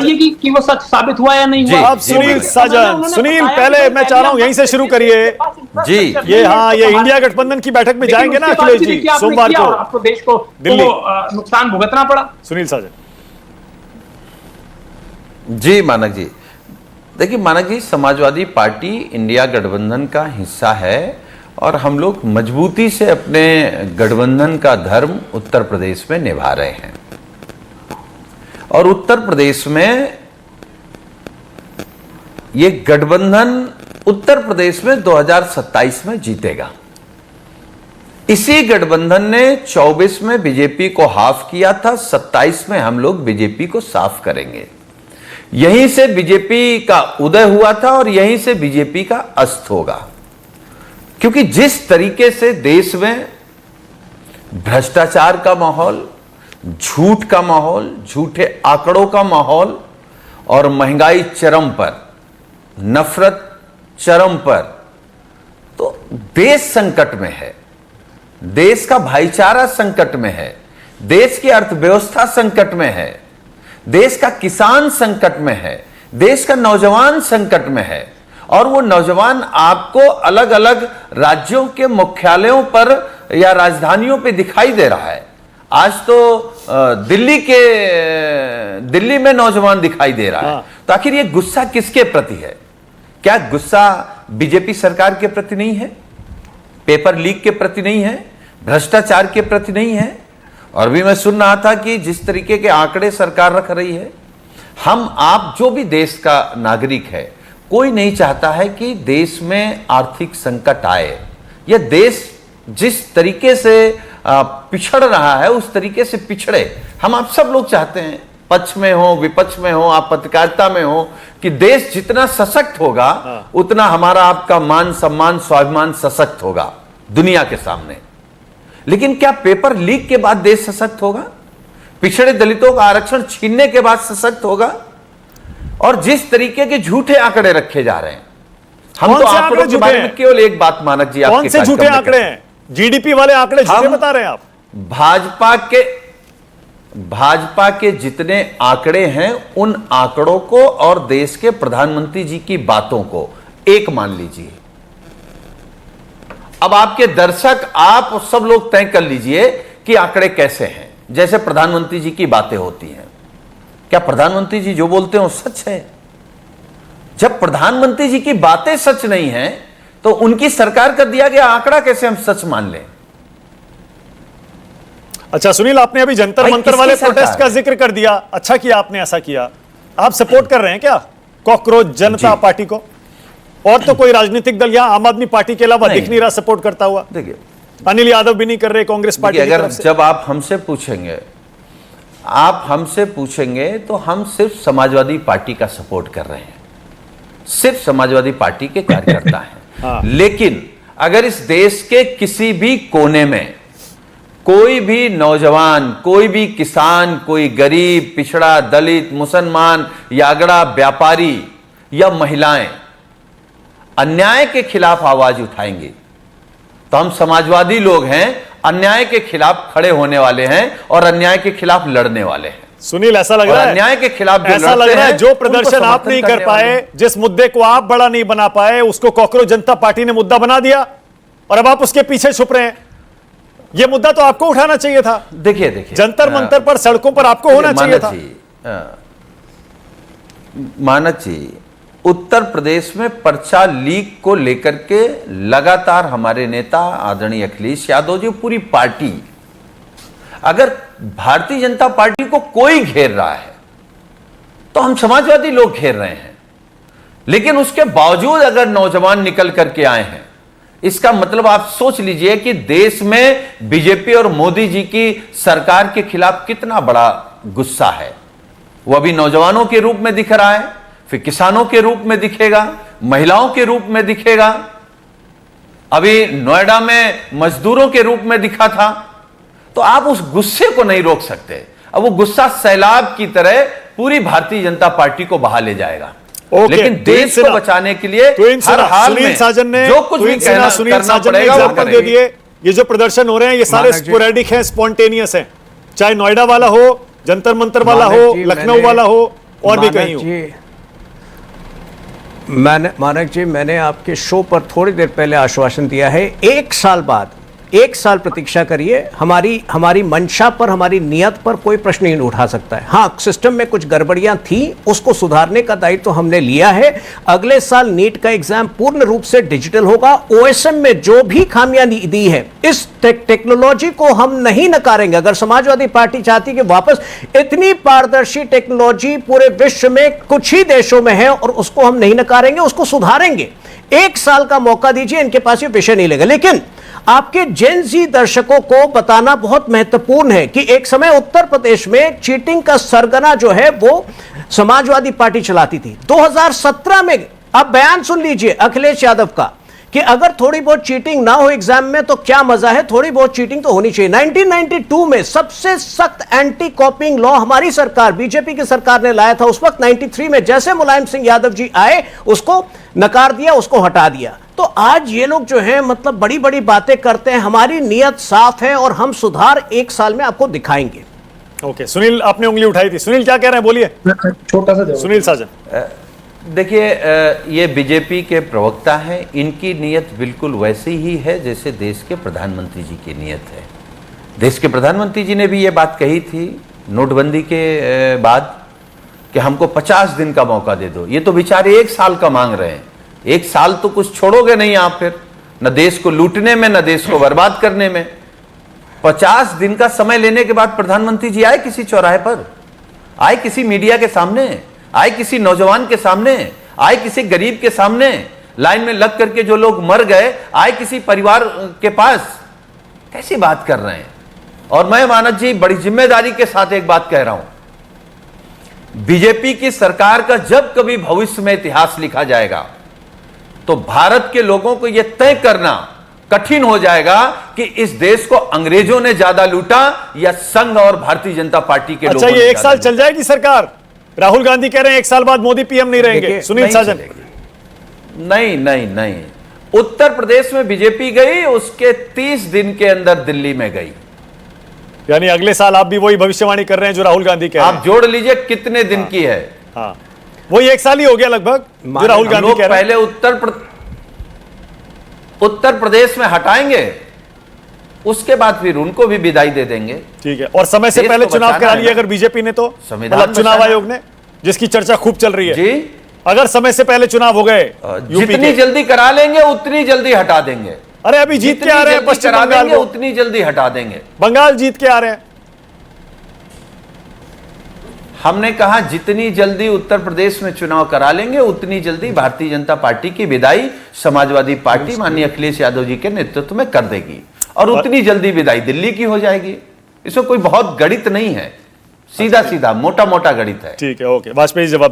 कि वो सच साबित हुआ या नहीं हुआ। आप सुनील साजन, सुनील पहले मैं चाह रहा हूं यहीं से शुरू करिए जी। ये इंडिया गठबंधन की बैठक में जाएंगे ना अखिलेश जी सोमवार को, आपको देश को दिल्ली नुकसान भुगतना पड़ा। सुनील साजन जी मानक जी, देखिए मानक जी, समाजवादी पार्टी इंडिया गठबंधन का हिस्सा है और हम लोग मजबूती से अपने गठबंधन का धर्म उत्तर प्रदेश में निभा रहे हैं और उत्तर प्रदेश में ये गठबंधन उत्तर प्रदेश में 2027 में जीतेगा। इसी गठबंधन ने 24 में बीजेपी को हाफ किया था, 27 में हम लोग बीजेपी को साफ करेंगे। यहीं से बीजेपी का उदय हुआ था और यहीं से बीजेपी का अस्त होगा, क्योंकि जिस तरीके से देश में भ्रष्टाचार का माहौल, झूठ का माहौल, झूठे आंकड़ों का माहौल और महंगाई चरम पर, नफरत चरम पर, तो देश संकट में है, देश का भाईचारा संकट में है, देश की अर्थव्यवस्था संकट में है, देश का किसान संकट में है, देश का नौजवान संकट में है और वो नौजवान आपको अलग अलग राज्यों के मुख्यालयों पर या राजधानियों पे दिखाई दे रहा है। आज तो दिल्ली में नौजवान दिखाई दे रहा है। तो आखिर ये गुस्सा किसके प्रति है? क्या गुस्सा बीजेपी सरकार के प्रति नहीं है? पेपर लीक के प्रति नहीं है? भ्रष्टाचार के प्रति नहीं है? और भी मैं सुन रहा था कि जिस तरीके के आंकड़े सरकार रख रही है, हम आप जो भी देश का नागरिक है, कोई नहीं चाहता है कि देश में आर्थिक संकट आए। यह देश जिस तरीके से पिछड़ रहा है उस तरीके से पिछड़े। हम आप सब लोग चाहते हैं, पक्ष में हो विपक्ष में हो, आप पत्रकारिता में हो, कि देश जितना सशक्त होगा उतना हमारा आपका मान सम्मान स्वाभिमान सशक्त होगा दुनिया के सामने। लेकिन क्या पेपर लीक के बाद देश सशक्त होगा? पिछड़े दलितों का आरक्षण छीनने के बाद सशक्त होगा? और जिस तरीके के झूठे आंकड़े रखे जा रहे हैं, हम तो आंकड़ों के बारे में केवल एक बात मानक जी, कौन से झूठे आंकड़े हैं? जीडीपी वाले आंकड़े झूठे बता रहे हैं आप। भाजपा के जितने आंकड़े हैं उन आंकड़ों को और देश के प्रधानमंत्री जी की बातों को एक मान लीजिए। अब आपके दर्शक, आप सब लोग तय कर लीजिए कि आंकड़े कैसे हैं। जैसे प्रधानमंत्री जी की बातें होती हैं, क्या प्रधानमंत्री जी जो बोलते हैं वो सच है? जब प्रधानमंत्री जी की बातें सच नहीं है तो उनकी सरकार का दिया गया आंकड़ा कैसे हम सच मान लें? अच्छा सुनील, आपने अभी जंतर मंतर वाले प्रोटेस्ट का जिक्र कर दिया, अच्छा किया आपने ऐसा किया। आप सपोर्ट कर रहे हैं क्या कॉकरोच जनता पार्टी को? और तो कोई राजनीतिक दल यहां आम आदमी पार्टी के अलावा दिख नहीं रहा सपोर्ट करता हुआ। देखिए, अनिल यादव भी नहीं कर रहे कांग्रेस पार्टी की तरफ से। जब आप हमसे पूछेंगे तो हम सिर्फ समाजवादी पार्टी का सपोर्ट कर रहे हैं, सिर्फ समाजवादी पार्टी के कार्यकर्ता हैं। लेकिन अगर इस देश के किसी भी कोने में कोई भी नौजवान, कोई भी किसान, कोई गरीब, पिछड़ा, दलित, मुसलमान, यागड़ा, व्यापारी या महिलाएं अन्याय के खिलाफ आवाज उठाएंगे तो हम समाजवादी लोग हैं, अन्याय के खिलाफ खड़े होने वाले हैं और अन्याय के खिलाफ लड़ने वाले हैं। सुनील, ऐसा लग रहा है अन्याय के खिलाफ ऐसा लग रहा है जो प्रदर्शन आप नहीं कर पाए, जिस मुद्दे को आप बड़ा नहीं बना पाए, उसको कॉकरोच जनता पार्टी ने मुद्दा बना दिया और अब आप उसके पीछे छुप रहे हैं। यह मुद्दा तो आपको उठाना चाहिए था। देखिए जंतर मंतर पर, सड़कों पर आपको होना चाहिए था। मानक जी, उत्तर प्रदेश में पर्चा लीक को लेकर के लगातार हमारे नेता आदरणीय अखिलेश यादव जी, पूरी पार्टी, अगर भारतीय जनता पार्टी को कोई घेर रहा है तो हम समाजवादी लोग घेर रहे हैं। लेकिन उसके बावजूद अगर नौजवान निकल करके आए हैं, इसका मतलब आप सोच लीजिए कि देश में बीजेपी और मोदी जी की सरकार के खिलाफ कितना बड़ा गुस्सा है। वो अभी नौजवानों के रूप में दिख रहा है, फिर किसानों के रूप में दिखेगा, महिलाओं के रूप में दिखेगा, अभी नोएडा में मजदूरों के रूप में दिखा था। तो आप उस गुस्से को नहीं रोक सकते। अब वो गुस्सा सैलाब की तरह पूरी भारतीय जनता पार्टी को बहा ले जाएगा। लेकिन देश को बचाने के लिए हर हाल में जो कुछ भी करना पड़ेगा वो दे दिए। ये जो प्रदर्शन हो रहे हैं ये सारे स्पोरेडिक हैं, स्पॉन्टेनियस हैं। चाहे नोएडा वाला हो, जंतर मंतर वाला हो, लखनऊ वाला हो, और भी कहीं हो। मानक जी, मैंने आपके शो पर थोड़ी देर पहले आश्वासन दिया है, 1 साल बाद, 1 साल प्रतीक्षा करिए, हमारी मंशा पर, हमारी नियत पर कोई प्रश्न नहीं उठा सकता है। हाँ, सिस्टम में कुछ गड़बड़ियां थी, उसको सुधारने का दायित्व तो हमने लिया है। अगले साल नीट का एग्जाम पूर्ण रूप से डिजिटल होगा। ओएसएम में जो भी खामियां दी है, इस टेक्नोलॉजी को हम नहीं नकारेंगे। अगर समाजवादी पार्टी चाहती कि वापस इतनी पारदर्शी टेक्नोलॉजी पूरे विश्व में कुछ ही देशों में है, और उसको हम नहीं नकारेंगे, उसको सुधारेंगे। 1 साल का मौका दीजिए, इनके पास ये विषय नहीं लगेगा। लेकिन आपके जेन जी दर्शकों को बताना बहुत महत्वपूर्ण है कि एक समय उत्तर प्रदेश में चीटिंग का सरगना जो है वो समाजवादी पार्टी चलाती थी। 2017 में आप बयान सुन लीजिए अखिलेश यादव का कि अगर थोड़ी बहुत चीटिंग ना हो एग्जाम में तो क्या मजा है, थोड़ी बहुत चीटिंग तो होनी चाहिए। 1992 में सबसे सख्त एंटी कॉपिंग लॉ हमारी सरकार, बीजेपी की सरकार ने लाया था उस वक्त। 93 में जैसे मुलायम सिंह यादव जी आए, उसको नकार दिया, उसको हटा दिया। तो आज ये लोग जो है मतलब बड़ी बड़ी बातें करते हैं। हमारी नियत साफ है और हम सुधार 1 साल में आपको दिखाएंगे। ओके, सुनील आपने उंगली उठाई थी, सुनील क्या कह रहे हैं, बोलिए। छोटा सा जवाब। सुनील साजन। देखिए, ये बीजेपी के प्रवक्ता हैं, इनकी नीयत बिल्कुल वैसी ही है जैसे देश के प्रधानमंत्री जी की नीयत है। देश के प्रधानमंत्री जी ने भी ये बात कही थी नोटबंदी के बाद कि हमको 50 दिन का मौका दे दो। ये तो बेचारे 1 साल का मांग रहे हैं। 1 साल तो कुछ छोड़ोगे नहीं आप, फिर न देश को लूटने में, न देश को बर्बाद करने में। 50 दिन का समय लेने के बाद प्रधानमंत्री जी आए किसी चौराहे पर, आए किसी मीडिया के सामने, आए किसी नौजवान के सामने, आए किसी गरीब के सामने, लाइन में लग करके जो लोग मर गए, आए किसी परिवार के पास। कैसी बात कर रहे हैं? और मैं मानक जी बड़ी जिम्मेदारी के साथ एक बात कह रहा हूं, बीजेपी की सरकार का जब कभी भविष्य में इतिहास लिखा जाएगा तो भारत के लोगों को यह तय करना कठिन हो जाएगा कि इस देश को अंग्रेजों ने ज्यादा लूटा या संघ और भारतीय जनता पार्टी के लोगों ने। अच्छा, ये 1 साल चल जाएगी सरकार? राहुल गांधी कह रहे हैं 1 साल बाद मोदी पीएम नहीं रहेंगे। सुनील साजन। नहीं नहीं नहीं, उत्तर प्रदेश में बीजेपी गई, उसके 30 दिन के अंदर दिल्ली में गई। यानी अगले साल आप भी वही भविष्यवाणी कर रहे हैं जो राहुल गांधी कह रहे हैं। आप जोड़ लीजिए कितने दिन की है। हाँ, वही 1 साल ही हो गया लगभग जो राहुल गांधी कह रहे हैं। पहले उत्तर प्रदेश में हटाएंगे, उसके बाद फिर उनको भी विदाई दे देंगे। ठीक है, और समय से पहले चुनाव करा लिए अगर बीजेपी ने तो, मतलब चुनाव आयोग ने, जिसकी चर्चा खूब चल रही है जी, अगर समय से पहले चुनाव हो गए, जितनी जल्दी करा लेंगे उतनी जल्दी हटा देंगे। अरे अभी जीत के आ रहे हैं पश्चिम बंगाल, उतनी जल्दी हटा देंगे। बंगाल जीत के आ रहे हैं। हमने कहा जितनी जल्दी उत्तर प्रदेश में चुनाव करा लेंगे उतनी जल्दी भारतीय जनता पार्टी की विदाई समाजवादी पार्टी माननीय अखिलेश यादव जी के नेतृत्व में कर देगी, और उतनी जल्दी विदाई दिल्ली की हो जाएगी। इसमें कोई बहुत गणित नहीं है, सीधा सीधा मोटा मोटा गणित है। ठीक है, ओके, वाजपेयी जवाब